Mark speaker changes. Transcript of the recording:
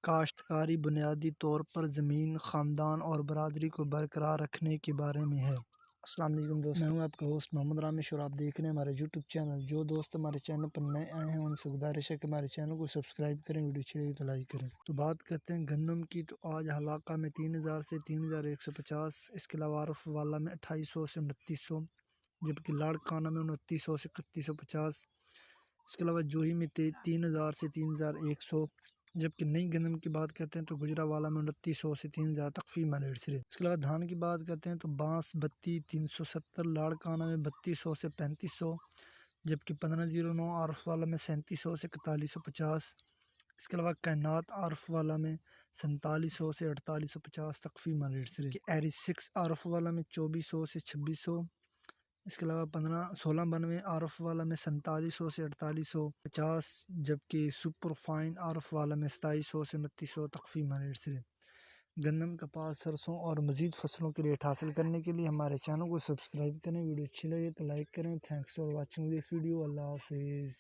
Speaker 1: کاشتکاری بنیادی طور پر زمین، خاندان اور برادری کو برقرار رکھنے کے بارے میں ہے۔ السلام علیکم دوستو، میں ہوں آپ کا ہوسٹ محمد رامش اور آپ دیکھ رہے ہیں ہمارے یوٹیوب چینل۔ جو دوست ہمارے چینل پر نئے آئے ہیں ان سے گزارش ہے کہ ہمارے چینل کو سبسکرائب کریں، ویڈیو اچھی لگے تو لائک کریں۔ تو بات کرتے ہیں گندم کی، تو آج حلاقہ میں 3000 سے 3150، اس کے علاوہ عارف والا میں 2800 سے 2900، جبکہ لاڑکانہ میں 2900 سے 3150، اس کے علاوہ جوہی میں 3000 سے 3100، جبکہ نئی گندم کی بات کرتے ہیں تو گجرا والا میں 2900 سے 3000 تک فی من ریٹ سے۔ اس کے علاوہ دھان کی بات کرتے ہیں تو بانس 32 370، لاڑکانہ میں 3200 سے 3500، جبکہ 1509 عارف والا میں 3700 سے 4150، اس کے علاوہ کائنات عارف والا میں 4700 سے 4850 تک فی من ریٹ سے۔ ایری 6 عارف والا میں 2400 سے 2600، اس کے علاوہ 1692 عارف والا میں 4700 سے 4850، جبکہ سپر فائن عارف والا میں 2700 سے 2900 تک فی من ریٹ سے۔ گندم، کپاس، سرسوں اور مزید فصلوں کے ریٹ حاصل کرنے کے لیے ہمارے چینل کو سبسکرائب کریں، ویڈیو اچھی لگے تو لائک کریں۔ Thanks for watching this video. اللہ حافظ۔